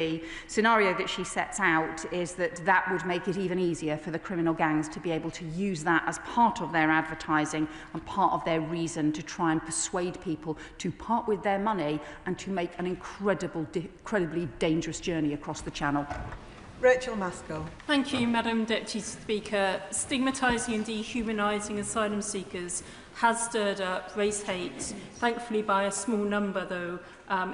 The scenario that she sets out is that would make it even easier for the criminal gangs to be able to use that as part of their advertising and part of their reason to try and persuade people to part with their money and to make an incredibly dangerous journey across the Channel. Rachel Maskell. Thank you, Madam Deputy Speaker. Stigmatising and dehumanising asylum seekers has stirred up race hate, thankfully by a small number though,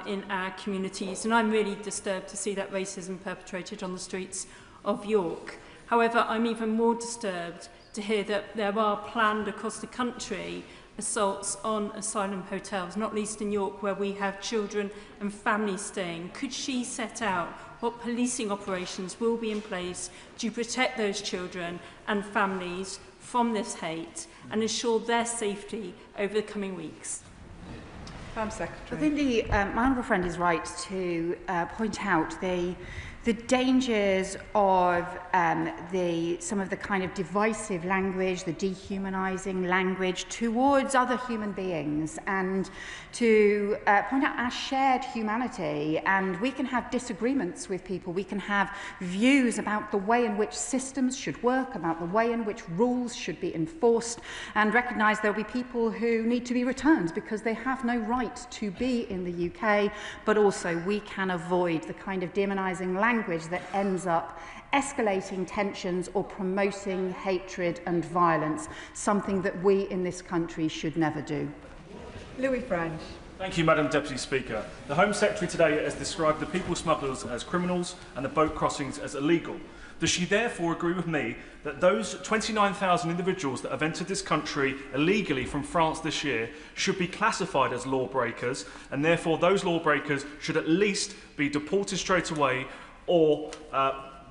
in our communities, and I'm really disturbed to see that racism perpetrated on the streets of York. However, I'm even more disturbed to hear that there are planned across the country assaults on asylum hotels, not least in York, where we have children and families staying. Could she set out what policing operations will be in place to protect those children and families from this hate and ensure their safety over the coming weeks? Madam Secretary. I think my honourable friend is right to point out the dangers of some of the kind of divisive language, the dehumanising language towards other human beings, and to point out our shared humanity. And we can have disagreements with people, we can have views about the way in which systems should work, about the way in which rules should be enforced, and recognise there will be people who need to be returned because they have no right to be in the UK, but also we can avoid the kind of demonising language that ends up escalating tensions or promoting hatred and violence, something that we in this country should never do. Louis French. Thank you, Madam Deputy Speaker. The Home Secretary today has described the people smugglers as criminals and the boat crossings as illegal. Does she therefore agree with me that those 29,000 individuals that have entered this country illegally from France this year should be classified as lawbreakers, and therefore those lawbreakers should at least be deported straight away or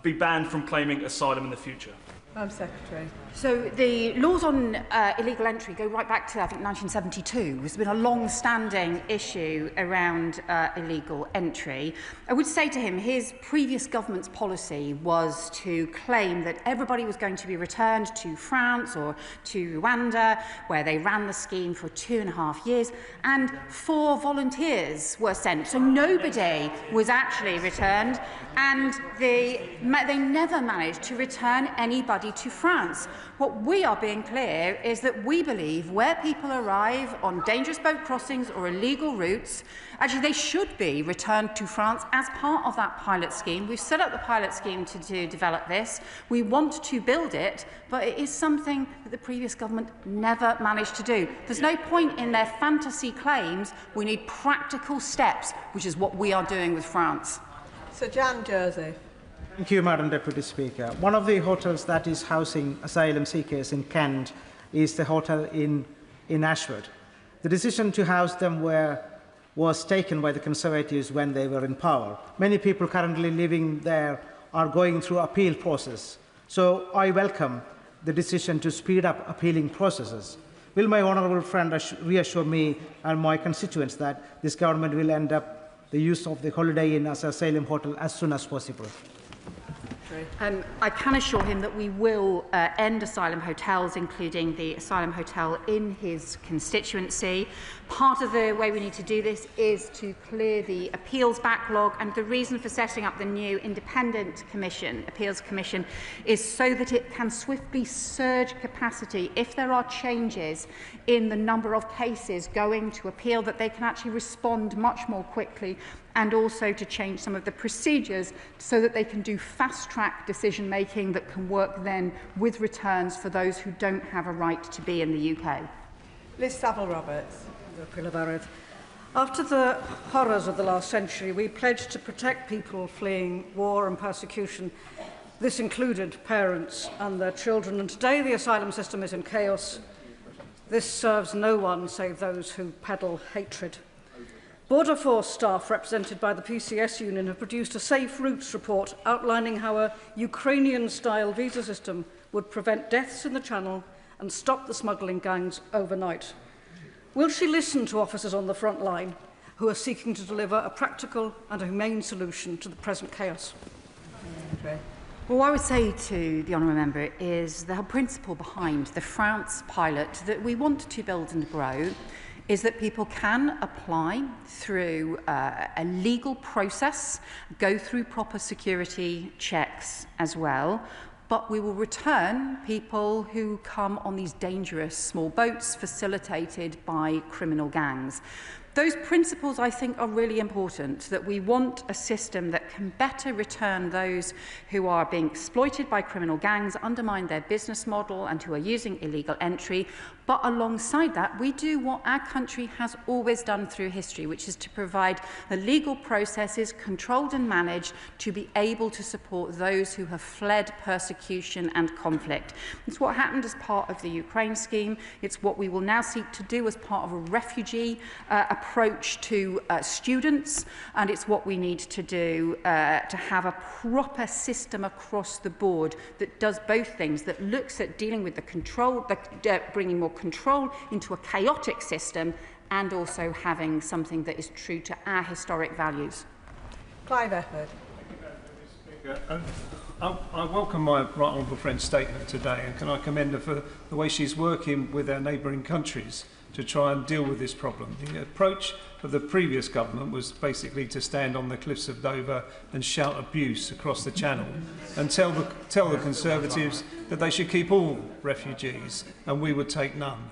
be banned from claiming asylum in the future? Madam Secretary. So the laws on illegal entry go right back to, I think, 1972. There's been a long-standing issue around illegal entry. I would say to him, his previous government's policy was to claim that everybody was going to be returned to France or to Rwanda, where they ran the scheme for 2.5 years, and 4 volunteers were sent. So nobody was actually returned, and they never managed to return anybody to France. What we are being clear is that we believe where people arrive on dangerous boat crossings or illegal routes, actually they should be returned to France as part of that pilot scheme. We've set up the pilot scheme to develop this. We want to build it, but it is something that the previous government never managed to do. There's no point in their fantasy claims. We need practical steps, which is what we are doing with France. Sir Jan Joseph. Thank you, Madam Deputy Speaker. One of the hotels that is housing asylum seekers in Kent is the hotel in Ashford. The decision to house them was taken by the Conservatives when they were in power. Many people currently living there are going through appeal process. So I welcome the decision to speed up appealing processes. Will my honourable friend reassure me and my constituents that this government will end up the use of the Holiday Inn as asylum hotel as soon as possible? I can assure him that we will end asylum hotels, including the asylum hotel in his constituency. Part of the way we need to do this is to clear the appeals backlog, and the reason for setting up the new independent appeals commission, is so that it can swiftly surge capacity if there are changes in the number of cases going to appeal, that they can actually respond much more quickly, and also to change some of the procedures so that they can do fast-track decision-making that can work then with returns for those who don't have a right to be in the UK. Liz Saville-Roberts. After the horrors of the last century, we pledged to protect people fleeing war and persecution. This included parents and their children, and today the asylum system is in chaos. This serves no one save those who peddle hatred. Border Force staff represented by the PCS union have produced a Safe Routes report outlining how a Ukrainian-style visa system would prevent deaths in the Channel and stop the smuggling gangs overnight. Will she listen to officers on the front line who are seeking to deliver a practical and a humane solution to the present chaos? Well, what I would say to the honourable member is the principle behind the France pilot that we want to build and grow is that people can apply through a legal process, go through proper security checks as well, but we will return people who come on these dangerous small boats facilitated by criminal gangs. Those principles, I think, are really important, that we want a system that can better return those who are being exploited by criminal gangs, undermine their business model, and who are using illegal entry. But alongside that, we do what our country has always done through history, which is to provide the legal processes controlled and managed to be able to support those who have fled persecution and conflict. It's what happened as part of the Ukraine scheme. It's what we will now seek to do as part of a refugee approach to students, and it's what we need to do to have a proper system across the board that does both things, that looks at dealing with the control, bringing more control into a chaotic system, and also having something that is true to our historic values. Clive Efford. I welcome my right honourable friend's statement today, and can I commend her for the way she's working with our neighbouring countries to try and deal with this problem. The approach of the previous government was basically to stand on the cliffs of Dover and shout abuse across the channel and tell the Conservatives that they should keep all refugees and we would take none.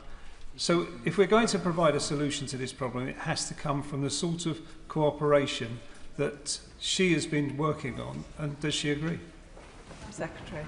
So if we're going to provide a solution to this problem, it has to come from the sort of cooperation that she has been working on. And does she agree? Secretary.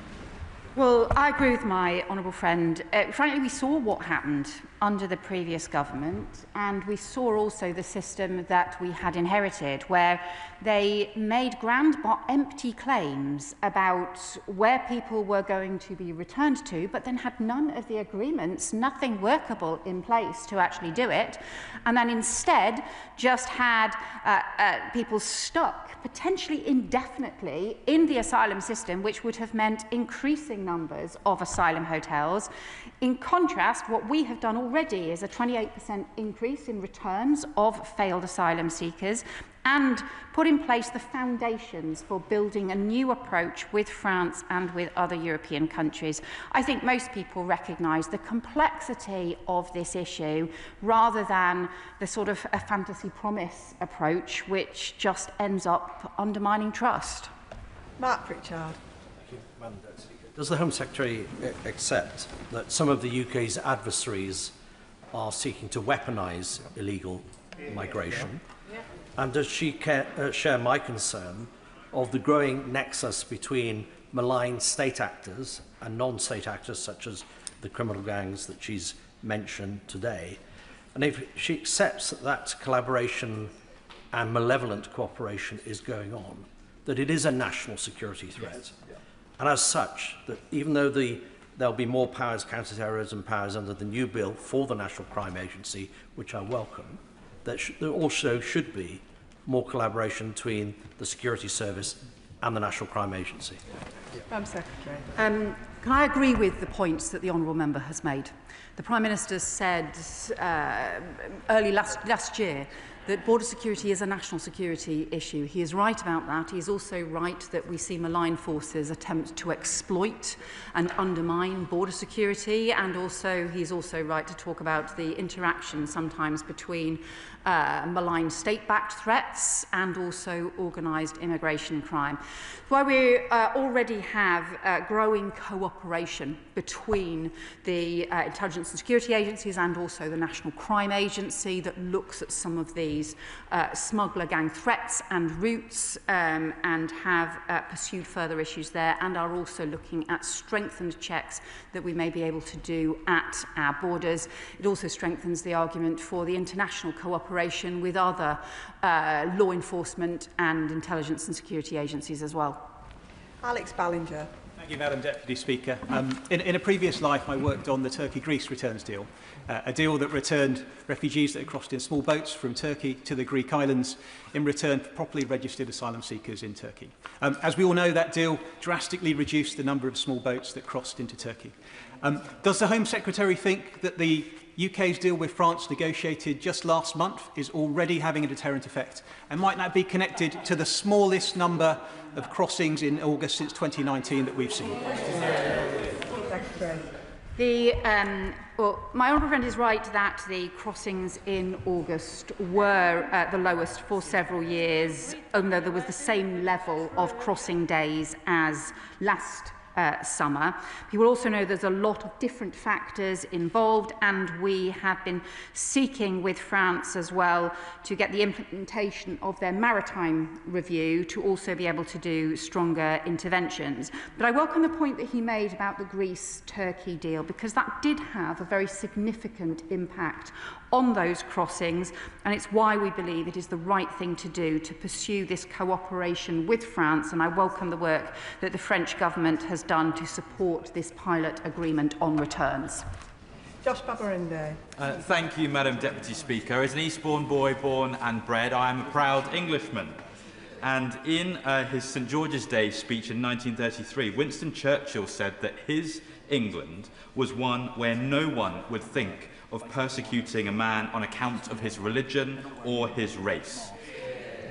Well, I agree with my honourable friend. Frankly, we saw what happened under the previous government, and we saw also the system that we had inherited, where they made grand but empty claims about where people were going to be returned to, but then had none of the agreements, nothing workable in place to actually do it, and then instead just had people stuck potentially indefinitely in the asylum system, which would have meant increasing numbers of asylum hotels. In contrast, what we have done already is a 28% increase in returns of failed asylum seekers and put in place the foundations for building a new approach with France and with other European countries. I think most people recognise the complexity of this issue rather than the sort of a fantasy promise approach which just ends up undermining trust. Mark Pritchard. Thank you, Madam Deputy Speaker. Does the Home Secretary accept that some of the UK's adversaries are seeking to weaponise illegal migration? And does she share my concern of the growing nexus between malign state actors and non-state actors, such as the criminal gangs that she's mentioned today? And if she accepts that collaboration and malevolent cooperation is going on, that it is a national security threat, yes. Yeah. And as such, that even though there'll be more powers, counter-terrorism powers under the new bill for the National Crime Agency, which I welcome, that there also should be more collaboration between the Security Service and the National Crime Agency. Madam Secretary. Can I agree with the points that the honourable member has made? The Prime Minister said early last year that border security is a national security issue. He is right about that. He is also right that we see malign forces attempt to exploit and undermine border security, and also he's also right to talk about the interaction sometimes between malign state-backed threats and also organised immigration crime. Why we already have growing cooperation between the intelligence and security agencies and also the National Crime Agency that looks at some of these smuggler gang threats and routes and have pursued further issues there, and are also looking at strengthened checks that we may be able to do at our borders. It also strengthens the argument for the international cooperation with other law enforcement and intelligence and security agencies as well. Alex Ballinger. Thank you, Madam Deputy Speaker. In a previous life, I worked on the Turkey-Greece returns deal, a deal that returned refugees that had crossed in small boats from Turkey to the Greek islands in return for properly registered asylum seekers in Turkey. As we all know, that deal drastically reduced the number of small boats that crossed into Turkey. Does the Home Secretary think that the UK's deal with France, negotiated just last month, is already having a deterrent effect? And might that be connected to the smallest number of crossings in August since 2019 that we've seen? Secretary. Well, my honourable friend is right that the crossings in August were the lowest for several years, although there was the same level of crossing days as last summer. You will also know there's a lot of different factors involved, and we have been seeking with France as well to get the implementation of their maritime review to also be able to do stronger interventions. But I welcome the point that he made about the Greece-Turkey deal, because that did have a very significant impact on those crossings, and it's why we believe it is the right thing to do to pursue this cooperation with France, and I welcome the work that the French government has done to support this pilot agreement on returns. Josh Babarinde. Thank you, Madam Deputy Speaker. As an Eastbourne boy born and bred, I am a proud Englishman. And in his St George's Day speech in 1933, Winston Churchill said that his England was one where no one would think of persecuting a man on account of his religion or his race.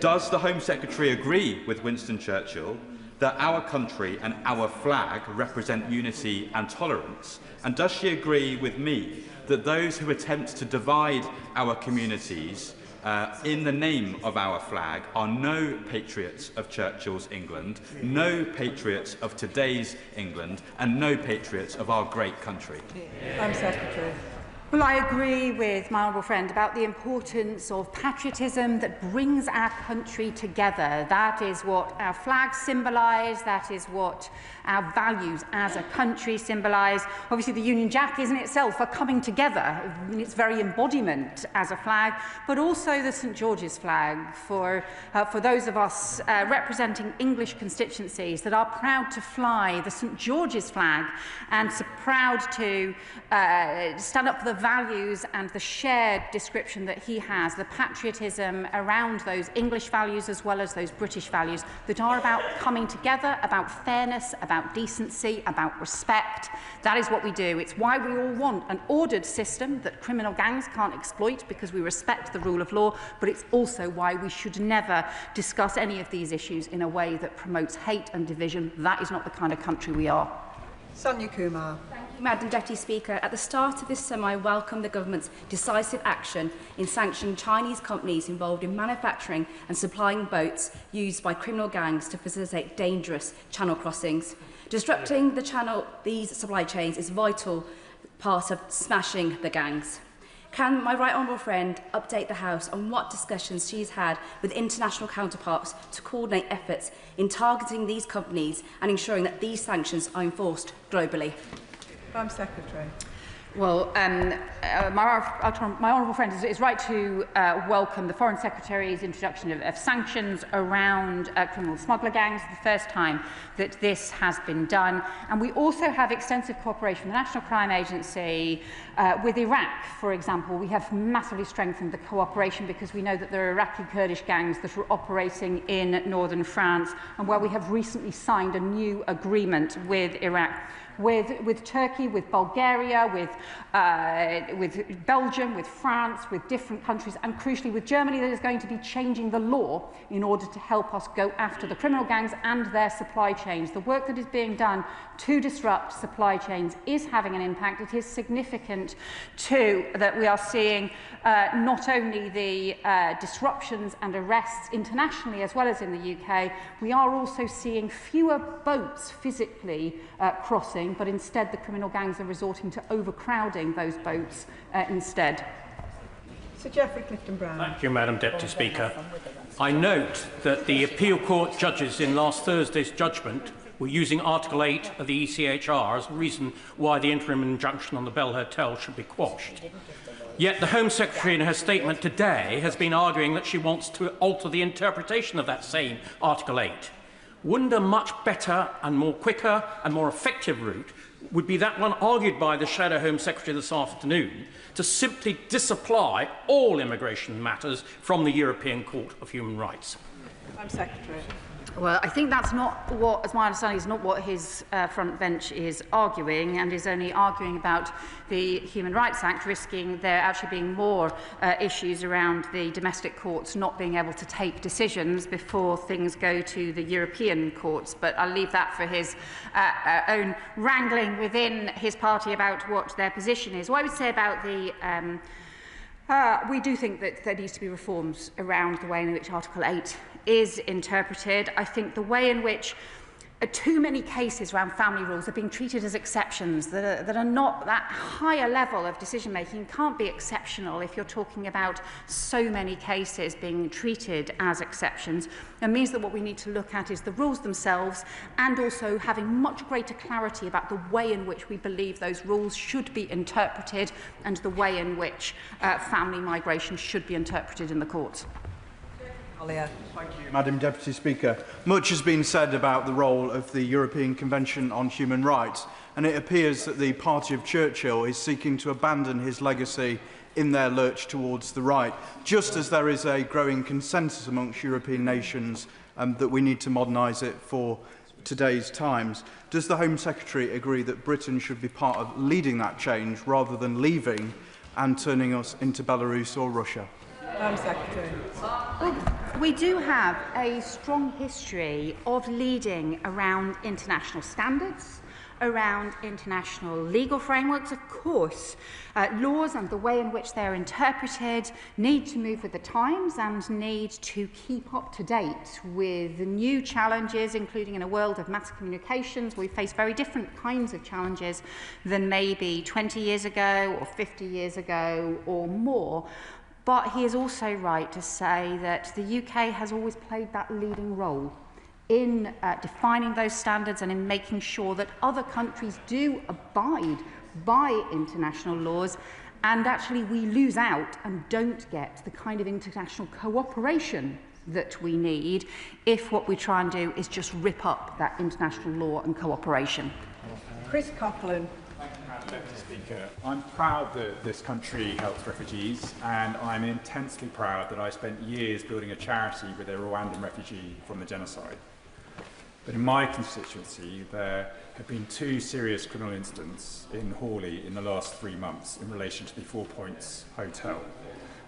Does the Home Secretary agree with Winston Churchill that our country and our flag represent unity and tolerance? And does she agree with me that those who attempt to divide our communities in the name of our flag are no patriots of Churchill's England, no patriots of today's England, and no patriots of our great country? Home Secretary. Well, I agree with my honourable friend about the importance of patriotism that brings our country together. That is what our flags symbolise, that is what our values as a country symbolise. Obviously, the Union Jack is in itself a coming together in its very embodiment as a flag, but also the St George's flag for those of us representing English constituencies that are proud to fly the St George's flag and so proud to stand up for the values and the shared description that he has, the patriotism around those English values as well as those British values that are about coming together, about fairness, about decency, about respect. That is what we do. It's why we all want an ordered system that criminal gangs can't exploit, because we respect the rule of law, but it's also why we should never discuss any of these issues in a way that promotes hate and division. That is not the kind of country we are. Sonia Kumar. Madam Deputy Speaker, at the start of this summer, I welcome the government's decisive action in sanctioning Chinese companies involved in manufacturing and supplying boats used by criminal gangs to facilitate dangerous channel crossings. Disrupting these supply chains is a vital part of smashing the gangs. Can my right honourable friend update the House on what discussions she's had with international counterparts to coordinate efforts in targeting these companies and ensuring that these sanctions are enforced globally? Home Secretary. Well, my honourable friend is right to welcome the Foreign Secretary's introduction of sanctions around criminal smuggler gangs. It's the first time that this has been done. And we also have extensive cooperation with the National Crime Agency with Iraq, for example. We have massively strengthened the cooperation because we know that there are Iraqi Kurdish gangs that are operating in northern France, and where we have recently signed a new agreement with Iraq, with Turkey, with Bulgaria, with Belgium, with France, with different countries, and crucially with Germany, that is going to be changing the law in order to help us go after the criminal gangs and their supply chains. The work that is being done to disrupt supply chains is having an impact. It is significant too that we are seeing not only the disruptions and arrests internationally as well as in the UK, we are also seeing fewer boats physically crossing, but instead the criminal gangs are resorting to overcrowding those boats instead. Sir Geoffrey Clifton-Brown. Thank you, Madam Deputy Speaker. I note that the appeal court judges in last Thursday's judgment were using Article 8 of the ECHR as a reason why the interim injunction on the Bell Hotel should be quashed. Yet the Home Secretary in her statement today has been arguing that she wants to alter the interpretation of that same Article 8. Wouldn't a much better and more quicker and more effective route would be that one argued by the Shadow Home Secretary this afternoon, to simply disapply all immigration matters from the European Court of Human Rights? Home Secretary. Well, I think that's not what, as my understanding, is not what his front bench is arguing, and is only arguing about the Human Rights Act, risking there actually being more issues around the domestic courts not being able to take decisions before things go to the European courts. But I'll leave that for his own wrangling within his party about what their position is. What I would say about the we do think that there needs to be reforms around the way in which Article 8 is interpreted. I think the way in which too many cases around family rules are being treated as exceptions that are not that higher level of decision making can't be exceptional if you're talking about so many cases being treated as exceptions. It means that what we need to look at is the rules themselves, and also having much greater clarity about the way in which we believe those rules should be interpreted, and the way in which family migration should be interpreted in the courts. Thank you, Madam Deputy Speaker. Much has been said about the role of the European Convention on Human Rights, and it appears that the party of Churchill is seeking to abandon his legacy in their lurch towards the right, just as there is a growing consensus amongst European nations that we need to modernise it for today's times. Does the Home Secretary agree that Britain should be part of leading that change rather than leaving and turning us into Belarus or Russia? Home Secretary. We do have a strong history of leading around international standards, around international legal frameworks. Of course, laws and the way in which they're interpreted need to move with the times and need to keep up to date with the new challenges, including in a world of mass communications. We face very different kinds of challenges than maybe 20 years ago or 50 years ago or more. But he is also right to say that the UK has always played that leading role in defining those standards and in making sure that other countries do abide by international laws, and actually we lose out and don't get the kind of international cooperation that we need if what we try and do is just rip up that international law and cooperation. Chris Coughlin. Deputy Speaker, I'm proud that this country helps refugees, and I'm intensely proud that I spent years building a charity with a Rwandan refugee from the genocide. But in my constituency, there have been 2 serious criminal incidents in Hawley in the last 3 months in relation to the 4 Points Hotel.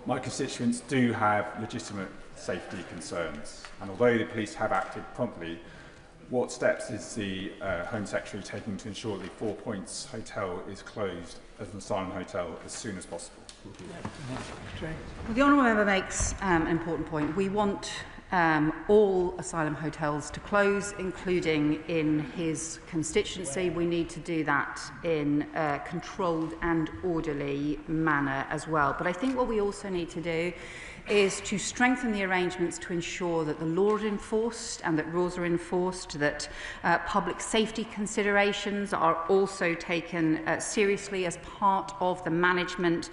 My constituents do have legitimate safety concerns, and although the police have acted promptly, what steps is the Home Secretary taking to ensure the 4 Points Hotel is closed as an asylum hotel as soon as possible? Well, the honourable member makes an important point. We want all asylum hotels to close, including in his constituency. We need to do that in a controlled and orderly manner as well. But I think what we also need to do is to strengthen the arrangements to ensure that the law is enforced and that rules are enforced, that public safety considerations are also taken seriously as part of the management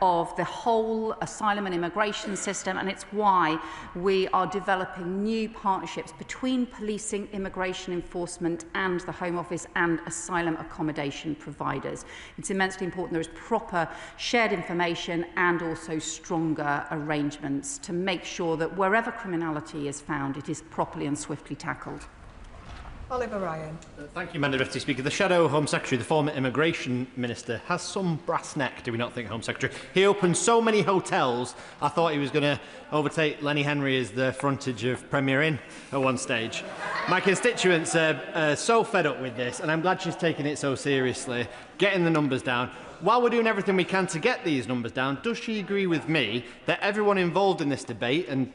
of the whole asylum and immigration system. And it's why we are developing new partnerships between policing, immigration enforcement and the Home Office and asylum accommodation providers. It's immensely important there is proper shared information and also stronger arrangements to make sure that wherever criminality is found, it is properly and swiftly tackled. Oliver Ryan. Thank you, Madam Deputy Speaker. The Shadow Home Secretary, the former Immigration Minister, has some brass neck, do we not think, Home Secretary? He opened so many hotels, I thought he was going to overtake Lenny Henry as the frontage of Premier Inn at one stage. My constituents are so fed up with this, and I'm glad she's taking it so seriously, getting the numbers down. While we're doing everything we can to get these numbers down, does she agree with me that everyone involved in this debate, and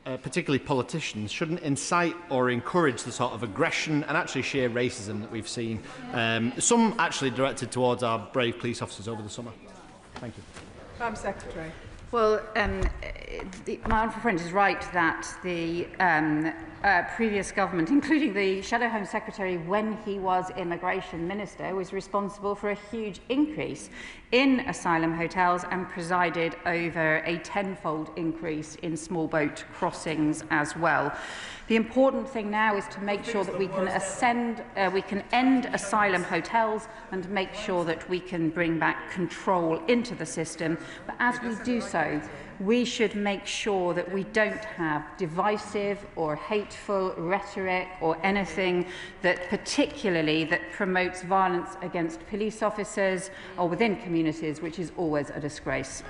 particularly politicians, shouldn't incite or encourage the sort of aggression and actually sheer racism that we've seen, some actually directed towards our brave police officers over the summer? Thank you. Home Secretary. Well, my honourable friend is right that the previous government, including the Shadow Home Secretary when he was Immigration Minister, was responsible for a huge increase in asylum hotels and presided over a tenfold increase in small boat crossings as well. The important thing now is to make sure that we can end asylum hotels and make sure that we can bring back control into the system. But as we do so, we should make sure that we don't have divisive or hateful rhetoric or anything that particularly that promotes violence against police officers or within communities, which is always a disgrace.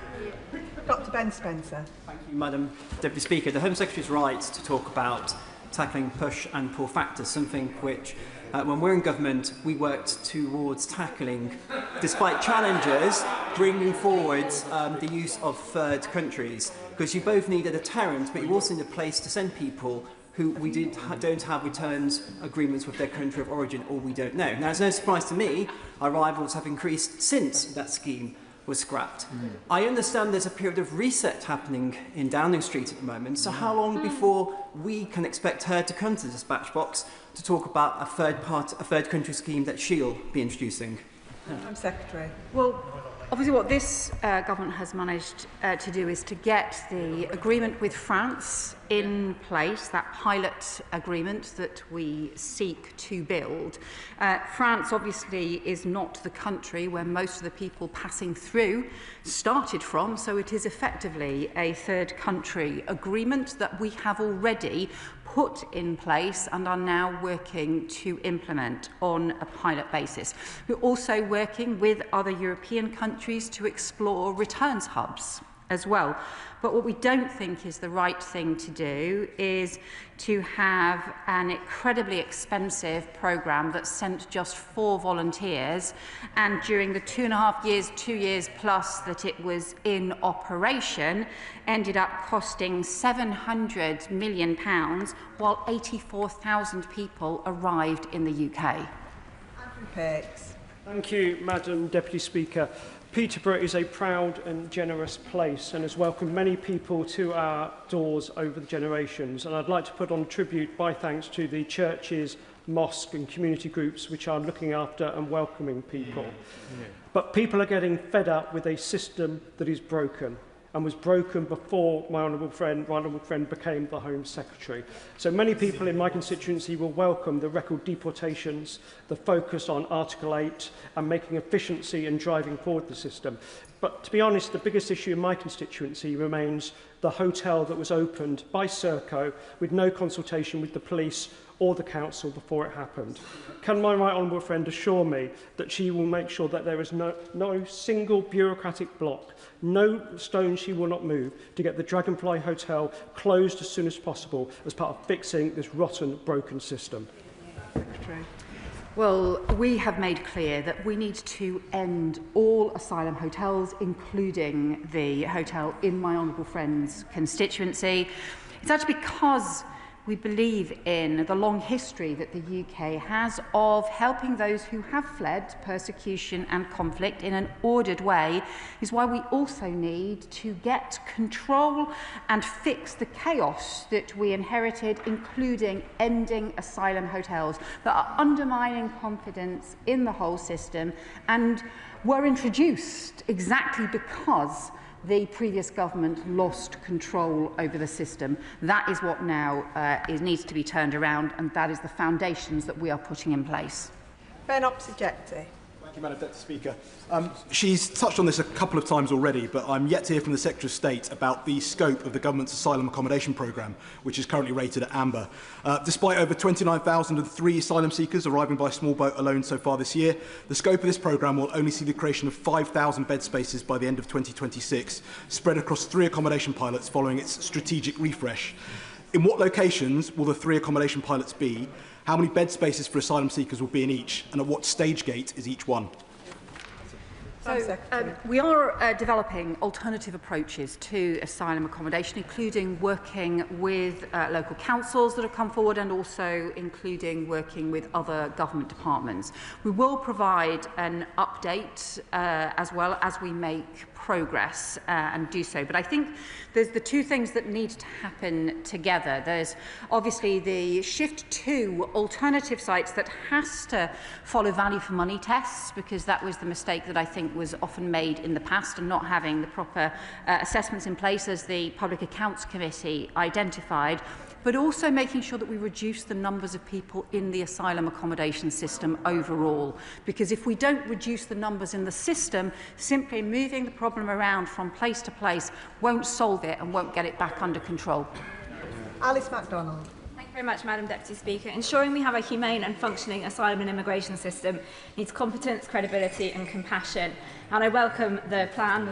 Dr. Ben Spencer. Thank you, Madam Deputy Speaker. The Home Secretary's right to talk about tackling push and pull factors, something which, when we're in government, we worked towards tackling, despite challenges, bringing forward the use of third countries. Because you both need a deterrent, but you also need a place to send people who we don't have returns agreements with their country of origin, or we don't know. Now, it's no surprise to me, arrivals have increased since that scheme was scrapped. I understand there's a period of reset happening in Downing Street at the moment, so how long before we can expect her to come to the dispatch box to talk about a third country scheme that she'll be introducing? Home Secretary. Well, obviously what this government has managed to do is to get the agreement with France in place, that pilot agreement that we seek to build. France obviously is not the country where most of the people passing through started from, so it is effectively a third country agreement that we have already put in place and are now working to implement on a pilot basis. We're also working with other European countries to explore returns hubs as well. But what we don't think is the right thing to do is to have an incredibly expensive programme that sent just 4 volunteers, and during the 2.5 years, 2 years plus that it was in operation, ended up costing £700 million, while 84,000 people arrived in the UK. Thank you, Madam Deputy Speaker. Peterborough is a proud and generous place and has welcomed many people to our doors over the generations. And I'd like to put on tribute by thanks to the churches, mosques and community groups which are looking after and welcoming people. But people are getting fed up with a system that is broken and was broken before my honourable friend became the Home Secretary. So many people in my constituency will welcome the record deportations, the focus on Article 8 and making efficiency and driving forward the system. But to be honest, the biggest issue in my constituency remains the hotel that was opened by Serco with no consultation with the police or the council before it happened. Can my right honourable friend assure me that she will make sure that there is no single bureaucratic block, no stone she will not move to get the Dragonfly Hotel closed as soon as possible as part of fixing this rotten, broken system? Secretary. Well, we have made clear that we need to end all asylum hotels, including the hotel in my honourable friend's constituency. It's actually because we believe in the long history that the UK has of helping those who have fled persecution and conflict in an ordered way, is why we also need to get control and fix the chaos that we inherited, including ending asylum hotels that are undermining confidence in the whole system and were introduced exactly because the previous government lost control over the system. That is what now needs to be turned around, and that is the foundations that we are putting in place. Ben Opsijecti. Thank you, Madam Deputy Speaker. She's touched on this a couple of times already, but I'm yet to hear from the Secretary of State about the scope of the government's asylum accommodation programme, which is currently rated at amber. Despite over 29,003 asylum seekers arriving by small boat alone so far this year, the scope of this programme will only see the creation of 5,000 bed spaces by the end of 2026, spread across 3 accommodation pilots following its strategic refresh. In what locations will the 3 accommodation pilots be? How many bed spaces for asylum seekers will be in each? And at what stage gate is each one? So, we are developing alternative approaches to asylum accommodation, including working with local councils that have come forward and also including working with other government departments. We will provide an update as well as we make progress and do so. But I think there's the 2 things that need to happen together. There's obviously the shift to alternative sites that has to follow value for money tests, because that was the mistake that I think was often made in the past, and not having the proper assessments in place, as the Public Accounts Committee identified. but also making sure that we reduce the numbers of people in the asylum accommodation system overall. Because if we don't reduce the numbers in the system, simply moving the problem around from place to place won't solve it and won't get it back under control. Alice MacDonald. Thank you very much, Madam Deputy Speaker. Ensuring we have a humane and functioning asylum and immigration system needs competence, credibility and compassion. And I welcome the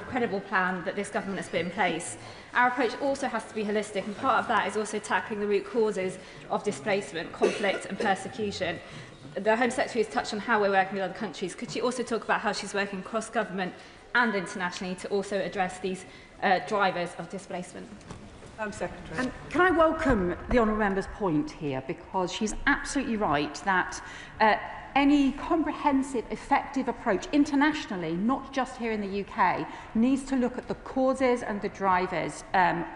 credible plan that this government has put in place. Our approach also has to be holistic, and part of that is also tackling the root causes of displacement, conflict and persecution. The Home Secretary has touched on how we're working with other countries. Could she also talk about how she's working cross-government and internationally to also address these drivers of displacement? Home Secretary. And can I welcome the honourable member's point here, because she's absolutely right that any comprehensive, effective approach internationally, not just here in the UK, needs to look at the causes and the drivers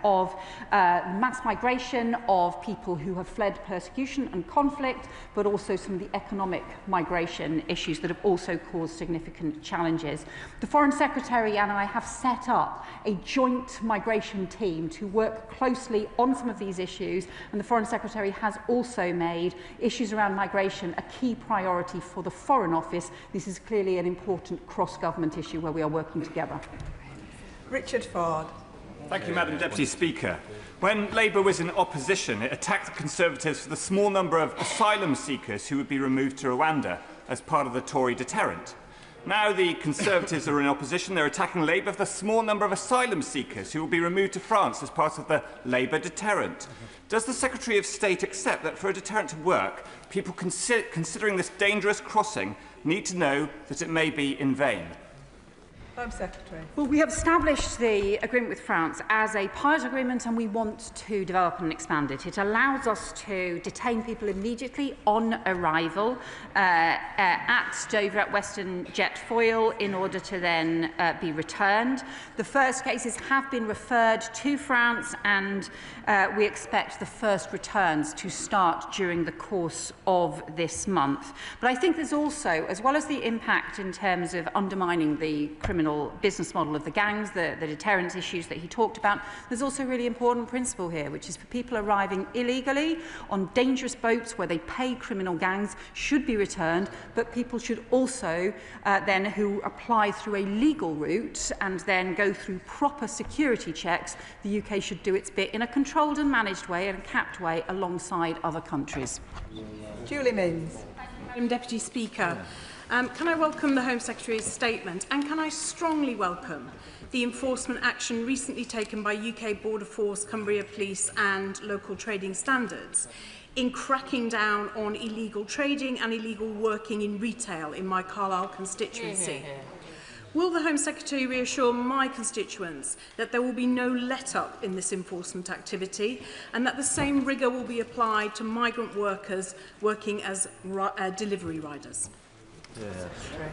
of mass migration, of people who have fled persecution and conflict, but also some of the economic migration issues that have also caused significant challenges. The Foreign Secretary and I have set up a joint migration team to work closely on some of these issues, and the Foreign Secretary has also made issues around migration a key priority for the Foreign Office. This is clearly an important cross-government issue where we are working together. Richard Ford. Thank you, Madam Deputy Speaker. When Labour was in opposition, it attacked the Conservatives for the small number of asylum seekers who would be removed to Rwanda as part of the Tory deterrent. Now the Conservatives are in opposition, they're attacking Labour for the small number of asylum seekers who will be removed to France as part of the Labour deterrent. Does the Secretary of State accept that for a deterrent to work, people considering this dangerous crossing need to know that it may be in vain? Home Secretary. Well, we have established the agreement with France as a pilot agreement, and we want to develop and expand it. It allows us to detain people immediately on arrival at Dover at Western Jet Foyle in order to then be returned. The first cases have been referred to France, and we expect the first returns to start during the course of this month. But I think there's also, as well as the impact in terms of undermining the criminal business model of the gangs, the deterrence issues that he talked about, there's also a really important principle here, which is for people arriving illegally on dangerous boats where they pay criminal gangs should be returned, but people should also then who apply through a legal route and then go through proper security checks, the UK should do its bit in a controlled and managed way and a capped way alongside other countries. Julie Minns. Madam Deputy Speaker, can I welcome the Home Secretary's statement, and can I strongly welcome the enforcement action recently taken by UK Border Force, Cumbria Police and local trading standards in cracking down on illegal trading and illegal working in retail in my Carlisle constituency. Will the Home Secretary reassure my constituents that there will be no let-up in this enforcement activity and that the same rigour will be applied to migrant workers working as delivery riders?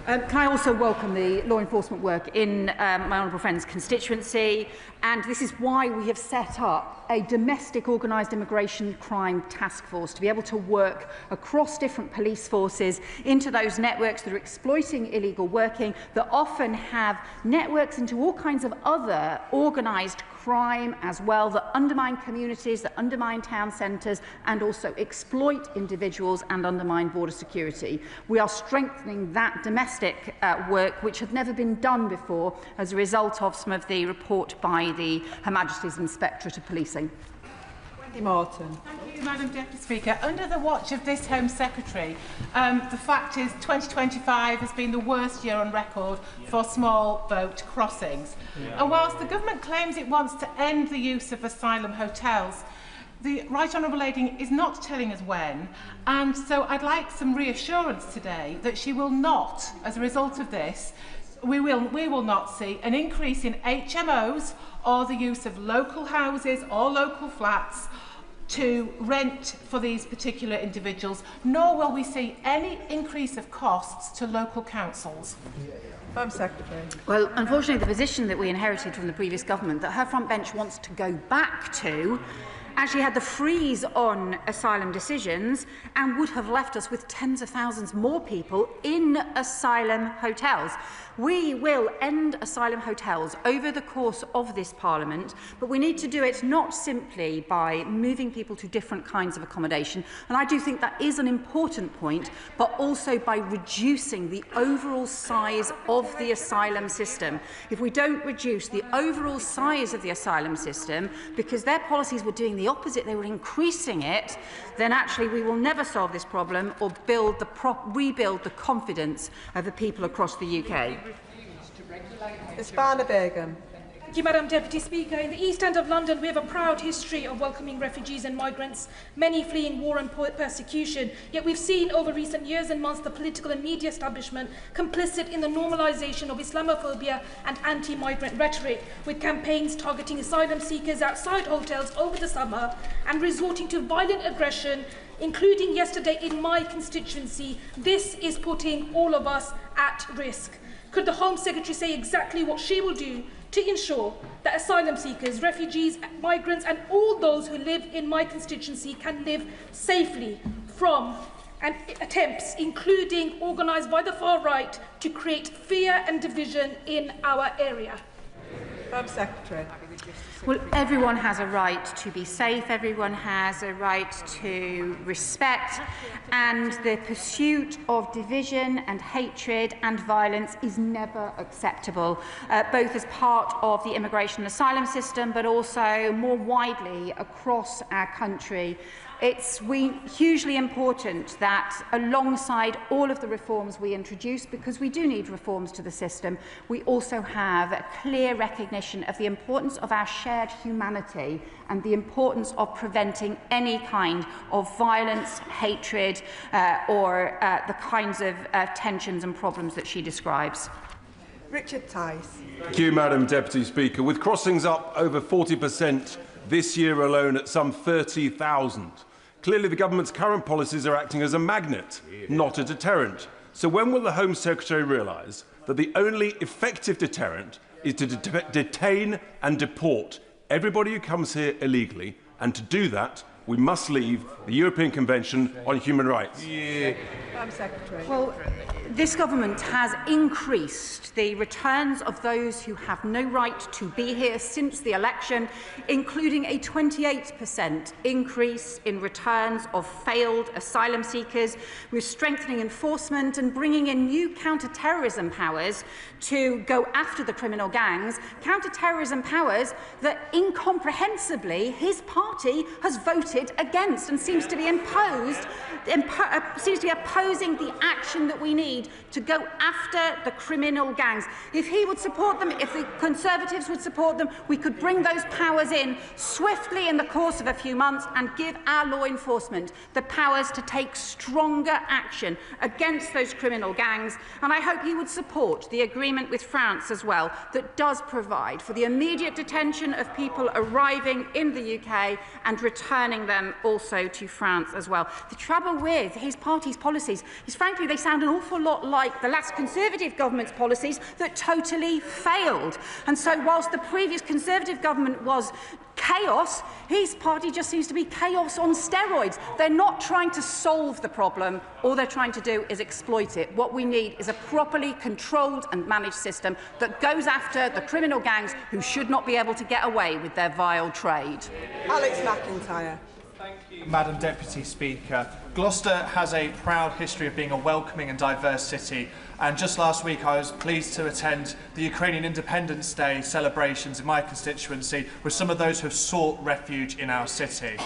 Can I also welcome the law enforcement work in my honourable friend's constituency, and this is why we have set up a domestic organised immigration crime task force to be able to work across different police forces into those networks that are exploiting illegal working, that often have networks into all kinds of other organised crime as well, that undermine communities, that undermine town centres and also exploit individuals and undermine border security. We are strengthening that domestic work, which had never been done before as a result of some of the report by the Her Majesty's Inspectorate of Policing. Wendy Morton. Thank you, Madam Deputy Speaker. Under the watch of this Home Secretary, the fact is 2025 has been the worst year on record for small boat crossings. And whilst the government claims it wants to end the use of asylum hotels, the Right Honourable Lady is not telling us when, and so I'd like some reassurance today that she will not, as a result of this, we will not see an increase in HMOs or the use of local houses or local flats to rent for these particular individuals, nor will we see any increase of costs to local councils. Home Secretary. Well, unfortunately, the position that we inherited from the previous government that her front bench wants to go back to actually had the freeze on asylum decisions and would have left us with tens of thousands more people in asylum hotels. We will end asylum hotels over the course of this Parliament, but we need to do it not simply by moving people to different kinds of accommodation, and I do think that is an important point, but also by reducing the overall size of the asylum system. If we don't reduce the overall size of the asylum system, because their policies were doing the opposite, they were increasing it, then actually we will never solve this problem or rebuild the confidence of the people across the UK. Ms Barner Begum. Thank you, Madam Deputy Speaker. In the East End of London, we have a proud history of welcoming refugees and migrants, many fleeing war and persecution. Yet we've seen over recent years and months the political and media establishment complicit in the normalisation of Islamophobia and anti-migrant rhetoric, with campaigns targeting asylum seekers outside hotels over the summer and resorting to violent aggression, including yesterday in my constituency. This is putting all of us at risk. Could the Home Secretary say exactly what she will do to ensure that asylum seekers, refugees, migrants and all those who live in my constituency can live safely from attempts, including organised by the far right, to create fear and division in our area? Home Secretary. Well, everyone has a right to be safe, everyone has a right to respect, and the pursuit of division and hatred and violence is never acceptable, both as part of the immigration and asylum system, but also more widely across our country. It's hugely important that alongside all of the reforms we introduce, because we do need reforms to the system, we also have a clear recognition of the importance of our shared humanity and the importance of preventing any kind of violence, hatred or the kinds of tensions and problems that she describes. Richard Tice. Thank you, Madam Deputy Speaker. With crossings up over 40% this year alone at some 30,000. Clearly, the government's current policies are acting as a magnet, not a deterrent. So when will the Home Secretary realise that the only effective deterrent is to detain and deport everybody who comes here illegally, and to do that, we must leave the European Convention on Human Rights? Home Secretary. Well, this government has increased the returns of those who have no right to be here since the election, including a 28% increase in returns of failed asylum seekers. We're strengthening enforcement and bringing in new counter-terrorism powers to go after the criminal gangs, counter-terrorism powers that incomprehensibly his party has voted against and seems to be opposing the action that we need to go after the criminal gangs. If he would support them, if the Conservatives would support them, we could bring those powers in swiftly in the course of a few months and give our law enforcement the powers to take stronger action against those criminal gangs. And I hope he would support the agreement with France as well that does provide for the immediate detention of people arriving in the UK and returning them also to France as well. The trouble with his party's policies is, frankly, they sound an awful lot like the last Conservative government's policies that totally failed. And so whilst the previous Conservative government was chaos, his party just seems to be chaos on steroids. They're not trying to solve the problem. All they're trying to do is exploit it. What we need is a properly controlled and managed system that goes after the criminal gangs who should not be able to get away with their vile trade. Alex McIntyre. Thank you, Madam Deputy Speaker. Gloucester has a proud history of being a welcoming and diverse city, and just last week I was pleased to attend the Ukrainian Independence Day celebrations in my constituency with some of those who have sought refuge in our city.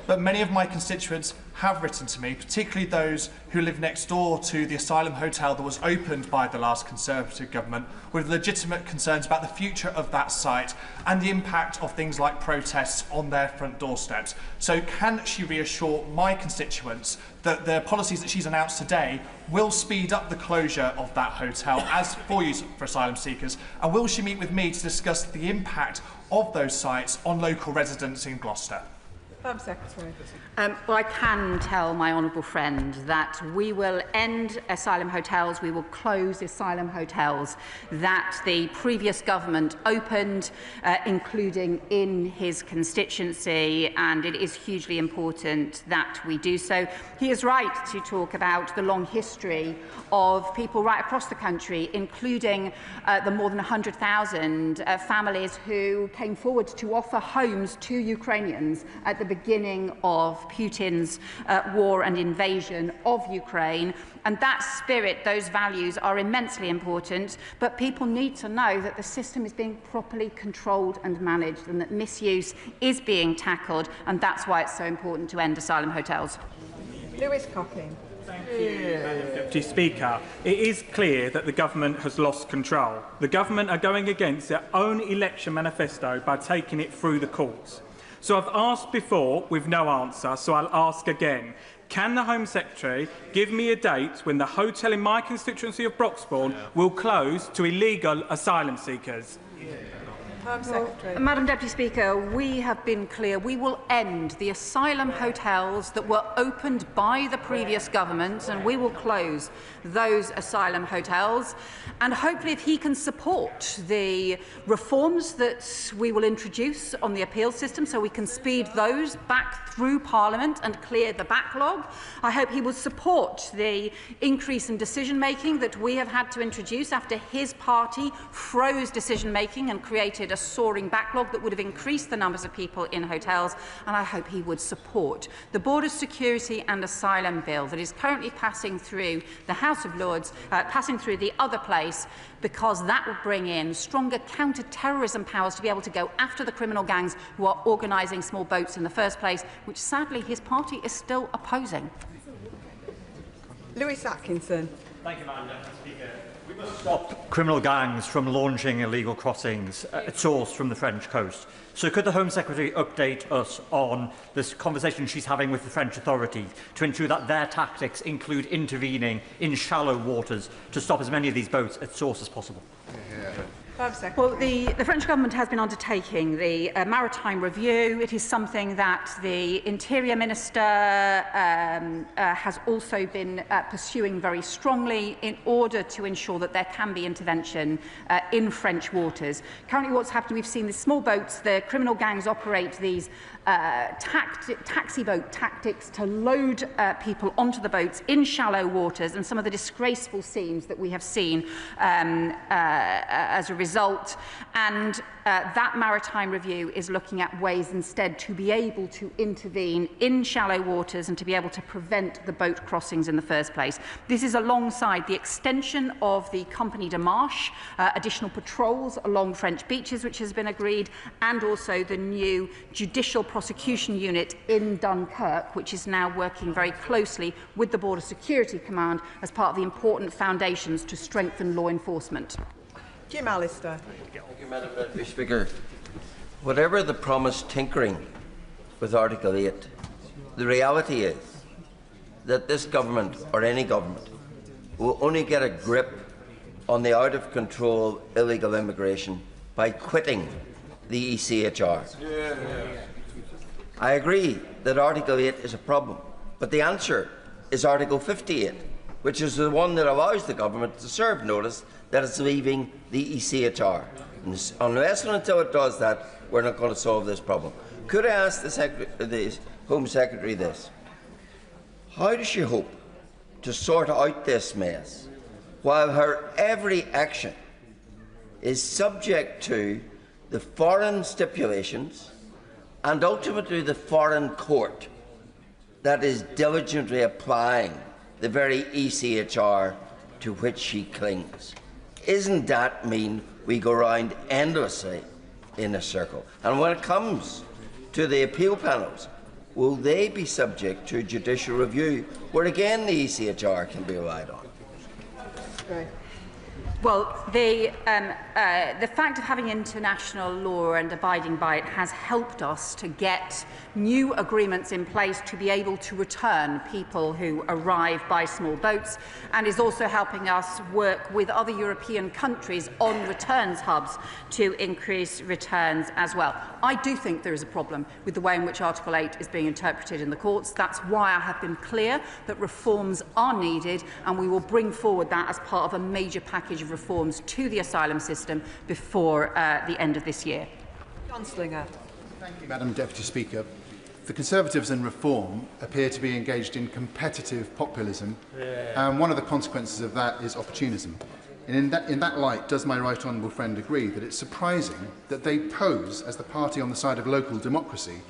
But many of my constituents have written to me, particularly those who live next door to the Asylum hotel that was opened by the last Conservative government, with legitimate concerns about the future of that site and the impact of things like protests on their front doorsteps. So can she reassure my constituents that the policies that she's announced today will speed up the closure of that hotel as for use for asylum seekers, and will she meet with me to discuss the impact of those sites on local residents in Gloucester? Madam Secretary. Well, I can tell my honourable friend that we will end asylum hotels, we will close asylum hotels that the previous government opened, including in his constituency, and it is hugely important that we do so. He is right to talk about the long history of people right across the country, including the more than 100,000 families who came forward to offer homes to Ukrainians at the beginning of Putin's war and invasion of Ukraine. And that spirit, those values are immensely important, but people need to know that the system is being properly controlled and managed and that misuse is being tackled, and that's why it's so important to end asylum hotels. Lewis Cocking. Thank you, Madam Deputy Speaker. It is clear that the government has lost control. The government are going against their own election manifesto by taking it through the courts. So I've asked before with no answer, so I'll ask again. Can the Home Secretary give me a date when the hotel in my constituency of Broxbourne will close to illegal asylum seekers? Madam Deputy Speaker, we have been clear. We will end the asylum hotels that were opened by the previous government, and we will close those asylum hotels. And hopefully, if he can support the reforms that we will introduce on the appeal system so we can speed those back through Parliament and clear the backlog, I hope he will support the increase in decision-making that we have had to introduce after his party froze decision-making and created a soaring backlog that would have increased the numbers of people in hotels, and I hope he would support the Border Security and Asylum Bill that is currently passing through the House of Lords, passing through the other place, because that will bring in stronger counter-terrorism powers to be able to go after the criminal gangs who are organising small boats in the first place, which sadly his party is still opposing. Lewis Atkinson. Thank you, Madam Deputy Speaker. We must stop criminal gangs from launching illegal crossings at source from the French coast. So could the Home Secretary update us on this conversation she's having with the French authorities to ensure that their tactics include intervening in shallow waters to stop as many of these boats at source as possible? Well, the French government has been undertaking the maritime review. It is something that the Interior Minister has also been pursuing very strongly in order to ensure that there can be intervention in French waters. Currently what's happened, we've seen the small boats, the criminal gangs operate these taxi boat tactics to load people onto the boats in shallow waters, and some of the disgraceful scenes that we have seen as a result. And that maritime review is looking at ways instead to be able to intervene in shallow waters and to be able to prevent the boat crossings in the first place. This is alongside the extension of the Compagnie de Marche, additional patrols along French beaches, which has been agreed, and also the new judicial prosecution unit in Dunkirk, which is now working very closely with the Border Security Command as part of the important foundations to strengthen law enforcement. Jim Allister. Thank you, Madam Deputy Speaker. Whatever the promised tinkering with Article 8, the reality is that this government, or any government, will only get a grip on the out-of-control illegal immigration by quitting the ECHR. I agree that Article 8 is a problem, but the answer is Article 58, which is the one that allows the government to serve notice that it's leaving the ECHR. And unless and until it does that, we're not going to solve this problem. Could I ask the Home Secretary this? How does she hope to sort out this mess while her every action is subject to the foreign stipulations and ultimately the foreign court that is diligently applying the very ECHR to which she clings? Isn't that mean we go round endlessly in a circle? And when it comes to the appeal panels, will they be subject to judicial review, where again the ECHR can be relied on? Right. Well, the fact of having international law and abiding by it has helped us to get new agreements in place to be able to return people who arrive by small boats, and is also helping us work with other European countries on returns hubs to increase returns as well. I do think there is a problem with the way in which Article 8 is being interpreted in the courts. That's why I have been clear that reforms are needed, and we will bring forward that as part of a major package of reforms to the asylum system before the end of this year. John Slinger. Thank you, Madam Deputy Speaker. The Conservatives and Reform appear to be engaged in competitive populism, and one of the consequences of that is opportunism. And in that light, does my right honourable friend agree that it's surprising that they pose as the party on the side of local democracy